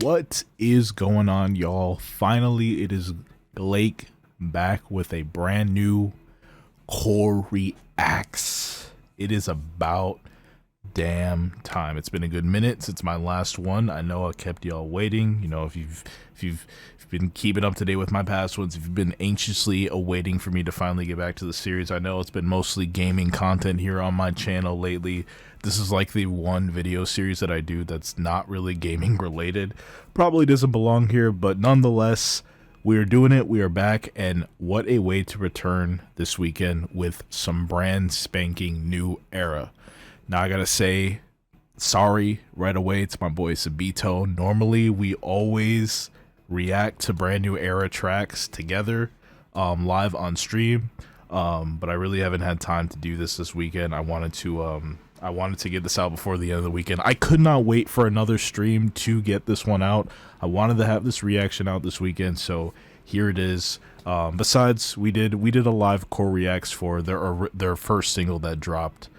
What is going on, y'all? Finally, it is Lake back with a brand new core reacts. It is about damn time. It's been a good minute since my last one. I know I kept y'all waiting. You know, if you've been keeping up to date with my past ones, if you've been anxiously awaiting for me to finally get back to the series, I know it's been mostly gaming content here on my channel lately. This is like the one video series that I do that's not really gaming related. Probably doesn't belong here, but nonetheless, we are doing it. We are back, and what a way to return this weekend with some brand spanking new Erra. Now I gotta say, sorry right away to my boy Sabito. Normally we always react to brand new Erra tracks together live on stream, but I really haven't had time to do this weekend. I wanted to get this out before the end of the weekend. I could not wait for another stream to get this one out. I wanted to have this reaction out this weekend, so here it is. Besides, we did a live core reacts for their first single that dropped,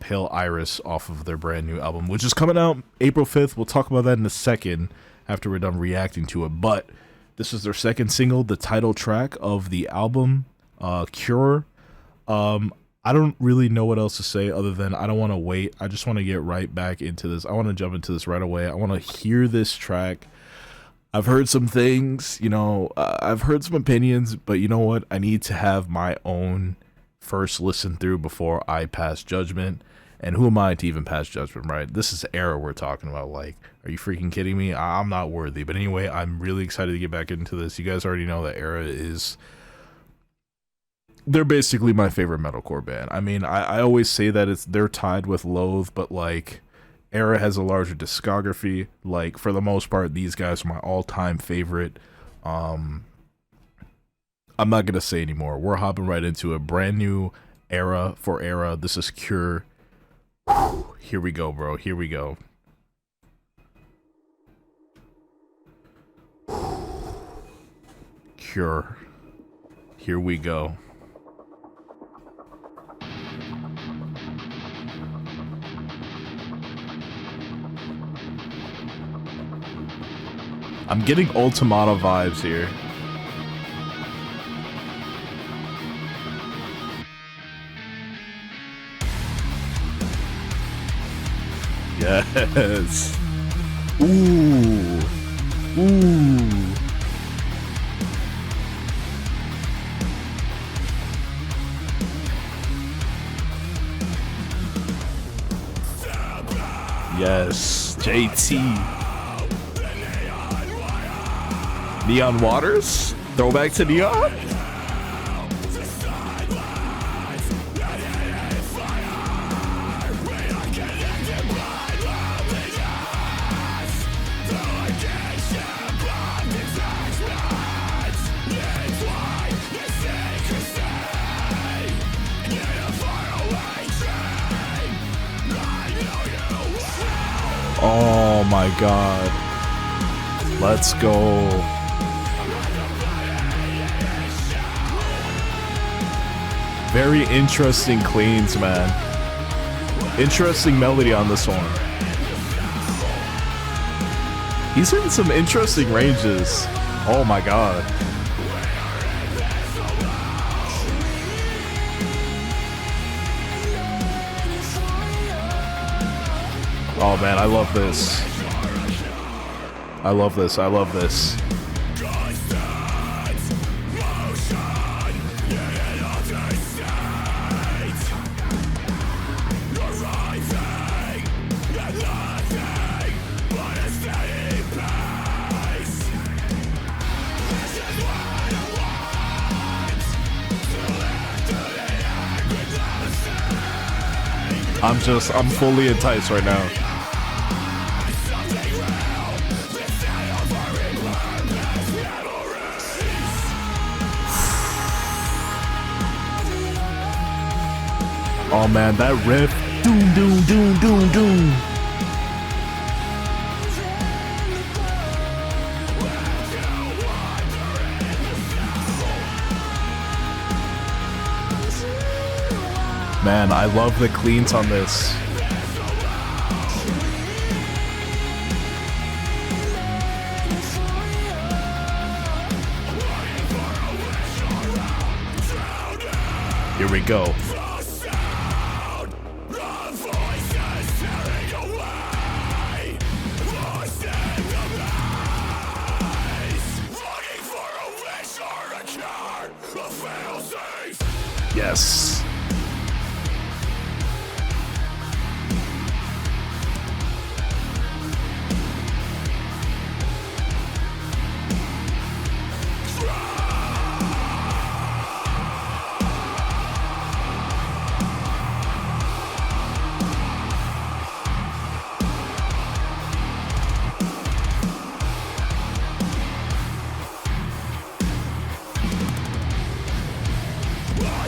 Pale Iris, off of their brand new album, which is coming out April 5th. We'll talk about that in a second after we're done reacting to it. But this is their second single, the title track of the album, Cure. I don't really know what else to say other than I don't want to wait. I just want to get right back into this. I want to jump into this right away. I want to hear this track. I've heard some things, you know, I've heard some opinions, but you know what? I need to have my own first listen through before I pass judgment. And who am I to even pass judgment, right? This is Erra we're talking about. Like, are you freaking kidding me? I'm not worthy. But anyway, I'm really excited to get back into this. You guys already know that Erra is... they're basically my favorite metalcore band. I mean, I always say that they're tied with Loathe, but like Erra has a larger discography. Like, for the most part, these guys are my all-time favorite. I'm not gonna say anymore. We're hopping right into a brand new Erra for Erra. This is Cure. Whew. Here we go, bro. Here we go. Cure. Here we go. I'm getting Ultimata vibes here. Yes. Ooh. Ooh. Yes. JT. Neon Waters? Throwback to Neon? Oh my god. Let's go. Very interesting cleans, man. Interesting melody on this one. He's in some interesting ranges. Oh my god. Oh man, I love this. I love this. I love this. I'm fully enticed right now. Oh man, that riff. Doom, doom, doom, doom, doom. Man, I love the cleans on this. Here we go. Yes.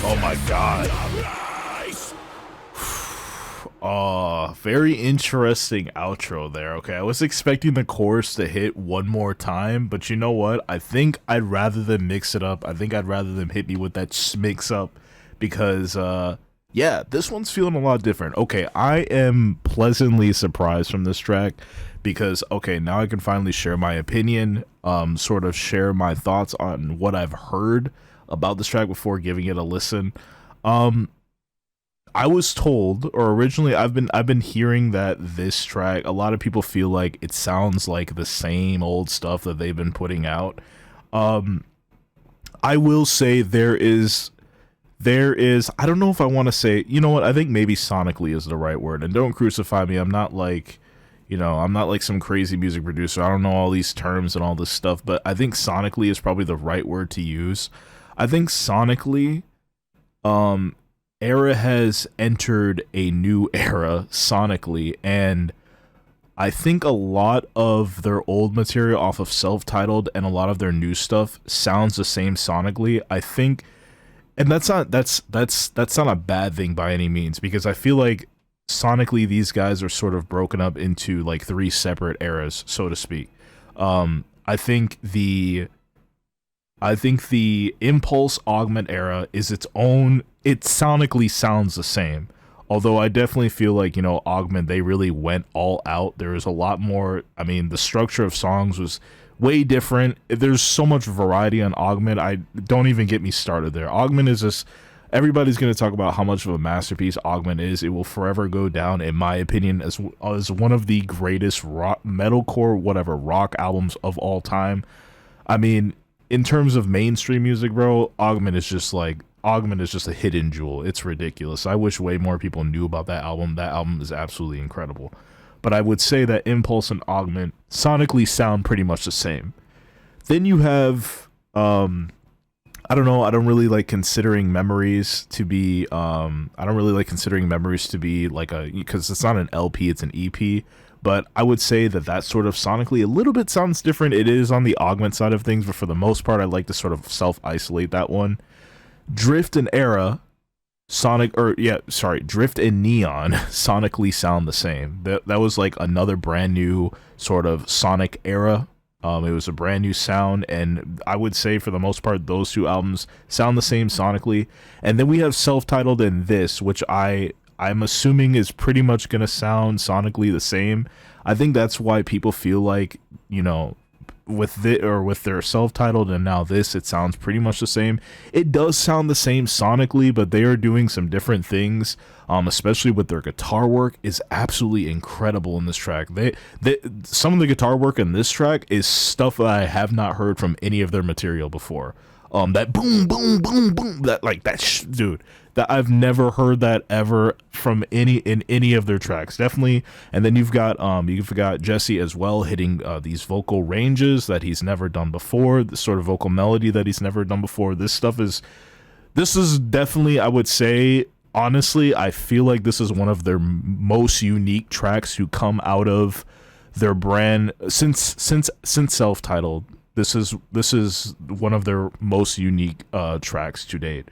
Oh my god. Very interesting outro there. Okay, I was expecting the chorus to hit one more time, but you know what? I think I'd rather them mix it up. I think I'd rather them hit me with that mix up because, yeah, this one's feeling a lot different. Okay, I am pleasantly surprised from this track because, okay, now I can finally share my opinion, sort of share my thoughts on what I've heard about this track before giving it a listen. I was told, or originally I've been hearing that this track, a lot of people feel like it sounds like the same old stuff that they've been putting out. I will say there is, I don't know if I want to say, you know what, I think maybe sonically is the right word, and don't crucify me, I'm not like, you know, I'm not like some crazy music producer, I don't know all these terms and all this stuff, but I think sonically is probably the right word to use. I think sonically, Erra has entered a new era sonically, and I think a lot of their old material off of Self-Titled and a lot of their new stuff sounds the same sonically. I think, and that's not a bad thing by any means, because I feel like sonically these guys are sort of broken up into like 3 separate eras, so to speak. I think the Impulse Augment era is its own, it sonically sounds the same. Although I definitely feel like, you know, Augment, they really went all out. There was a lot more, I mean, the structure of songs was way different. There's so much variety on Augment. I don't even get me started there. Augment is just, everybody's going to talk about how much of a masterpiece Augment is. It will forever go down, in my opinion, as one of the greatest rock, metalcore, whatever, rock albums of all time. I mean, in terms of mainstream music, bro, Augment is just a hidden jewel. It's ridiculous. I wish way more people knew about that album. That album is absolutely incredible. But I would say that Impulse and Augment sonically sound pretty much the same. Then you have, I don't know, I don't really like considering Memories to be, like a, because it's not an LP, it's an EP. But I would say that sort of sonically a little bit sounds different. It is on the Augment side of things, but for the most part, I like to sort of self-isolate that one. Drift and Erra, Drift and Neon sonically sound the same. That was like another brand new sort of sonic era. It was a brand new sound, and I would say for the most part, those 2 albums sound the same sonically. And then we have Self-Titled and this, which I'm assuming is pretty much going to sound sonically the same. I think that's why people feel like, you know, with their Self-Titled and now this, it sounds pretty much the same. It does sound the same sonically, but they are doing some different things, especially with their guitar work is absolutely incredible in this track. Some of the guitar work in this track is stuff that I have not heard from any of their material before. That boom, boom, boom, boom, dude, that I've never heard that ever from any of their tracks. Definitely. And then you've got Jesse as well hitting these vocal ranges that he's never done before, the sort of vocal melody that he's never done before. This is definitely, I would say, honestly, I feel like this is one of their most unique tracks to come out of their brand since Self-Titled. This is one of their most unique tracks to date.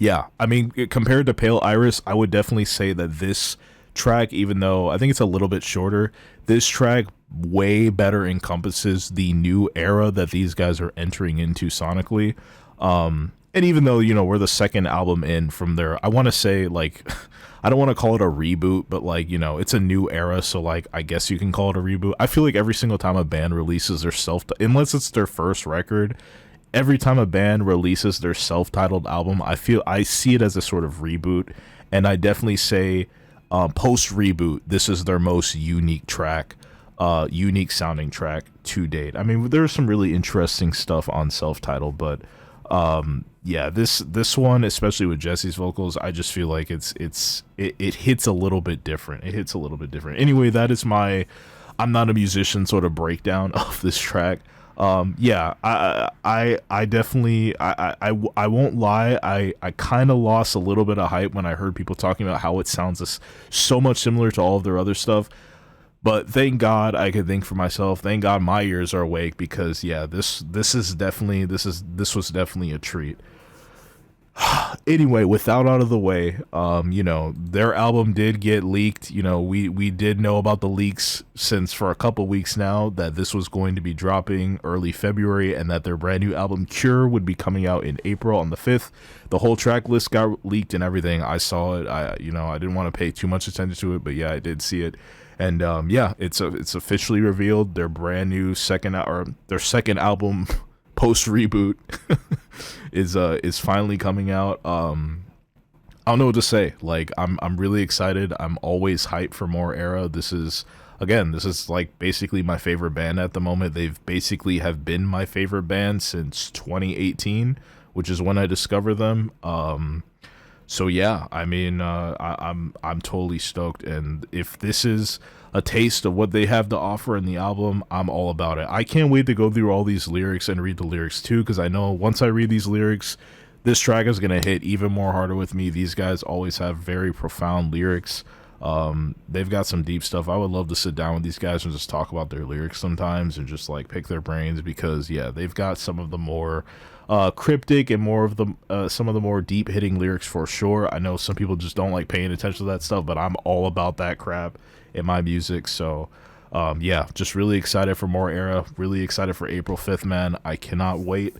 Yeah, I mean, compared to Pale Iris, I would definitely say that this track, even though I think it's a little bit shorter, this track way better encompasses the new era that these guys are entering into sonically. And even though, you know, we're the second album in from their, I want to say, like, I don't want to call it a reboot, but, like, you know, it's a new era, so, like, I guess you can call it a reboot. I feel like every single time a band releases their unless it's their first record, every time a band releases their self-titled album, I see it as a sort of reboot, and I definitely say post reboot, this is their most unique track, unique sounding track to date. I mean, there's some really interesting stuff on self-titled, but yeah, this one, especially with Jesse's vocals, I just feel like it hits a little bit different. It hits a little bit different. Anyway, that is my I'm not a musician sort of breakdown of this track. Yeah, I definitely, I won't lie, I kind of lost a little bit of hype when I heard people talking about how it sounds so much similar to all of their other stuff. But thank God I could think for myself. Thank God my ears are awake, because yeah, this was definitely a treat. Anyway, with that out of the way, you know, their album did get leaked. You know, we did know about the leaks since for a couple weeks now, that this was going to be dropping early February, and that their brand new album Cure would be coming out in April on the 5th. The whole track list got leaked and everything. I saw it. I didn't want to pay too much attention to it, but yeah, I did see it. And yeah, it's officially revealed. Their brand new second album post reboot is finally coming out. I don't know what to say. Like, I'm really excited. I'm always hyped for more Erra. This is like basically my favorite band at the moment. They've basically have been my favorite band since 2018, which is when I discovered them. So yeah, I mean, I'm totally stoked, and if this is a taste of what they have to offer in the album, I'm all about it. I can't wait to go through all these lyrics and read the lyrics too, because I know once I read these lyrics, this track is gonna hit even more harder with me. These guys always have very profound lyrics. They've got some deep stuff. I would love to sit down with these guys and just talk about their lyrics sometimes and just like pick their brains, because yeah, they've got some of the more cryptic and more of the some of the more deep hitting lyrics for sure. I know some people just don't like paying attention to that stuff, but I'm all about that crap in my music. So yeah, just really excited for more Erra, really excited for April 5th, man. I cannot wait.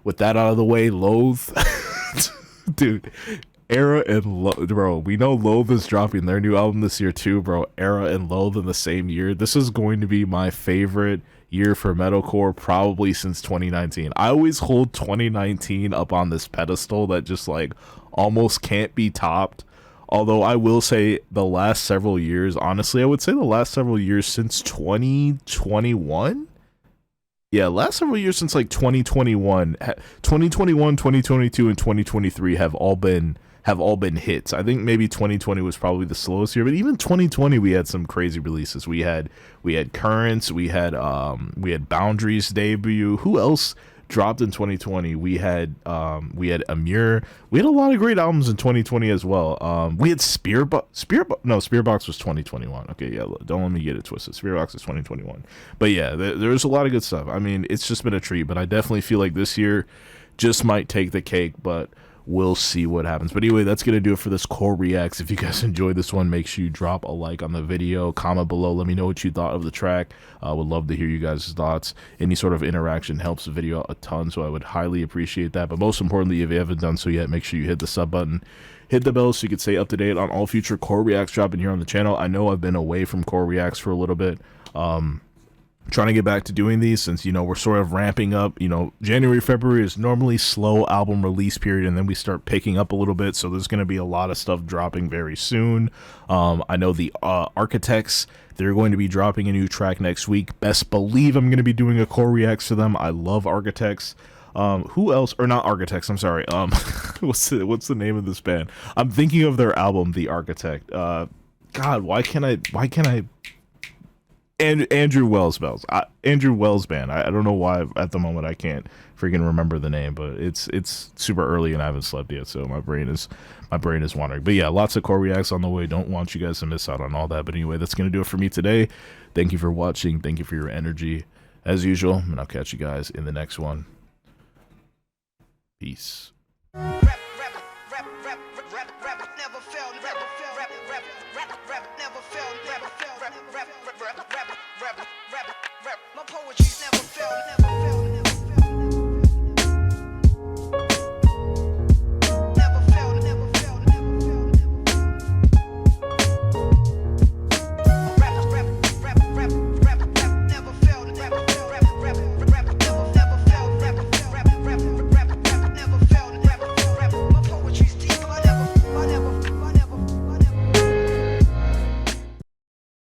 With that out of the way, Loathe dude, Erra and Loathe, bro, we know Loathe is dropping their new album this year too, bro. Erra and Loathe in the same year. This is going to be my favorite year for metalcore probably since 2019. I always hold 2019 up on this pedestal that just like almost can't be topped. Although I will say the last several years, honestly, I would say the last several years since 2021. Yeah, last several years since like 2021, 2022, and 2023 have all been hits. I think maybe 2020 was probably the slowest year, but even 2020 we had some crazy releases. We had Currents, we had Boundaries debut. Who else dropped in 2020? We had Amir. We had a lot of great albums in 2020 as well. We had Spearbox was 2021. Okay, yeah, don't let me get it twisted. Spearbox is 2021. But yeah, there's a lot of good stuff. I mean, it's just been a treat, but I definitely feel like this year just might take the cake, but we'll see what happens. But anyway, that's gonna do it for this Core Reacts. If you guys enjoyed this one, make sure you drop a like on the video, comment below, let me know what you thought of the track. Would love to hear you guys' thoughts. Any sort of interaction helps the video a ton, so I would highly appreciate that. But most importantly, if you haven't done so yet, make sure you hit the sub button, hit the bell so you can stay up to date on all future Core Reacts dropping here on the channel. I know I've been away from Core Reacts for a little bit. Trying to get back to doing these since, you know, we're sort of ramping up. You know, January, February is normally slow album release period, and then we start picking up a little bit, so there's going to be a lot of stuff dropping very soon. I know the Architects, they're going to be dropping a new track next week. Best believe I'm going to be doing a Core Reacts to them. I love Architects. Who else? Or not Architects, I'm sorry. What's the name of this band? I'm thinking of their album, The Architect. God, why can't I and Andrew Wells band. I don't know why at the moment I can't freaking remember the name, but it's super early and I haven't slept yet, so my brain is wandering. But yeah, lots of Core Reacts on the way. Don't want you guys to miss out on all that. But anyway, that's gonna do it for me today. Thank you for watching. Thank you for your energy as usual, and I'll catch you guys in the next one. Peace. My poetry's never failed, never failed.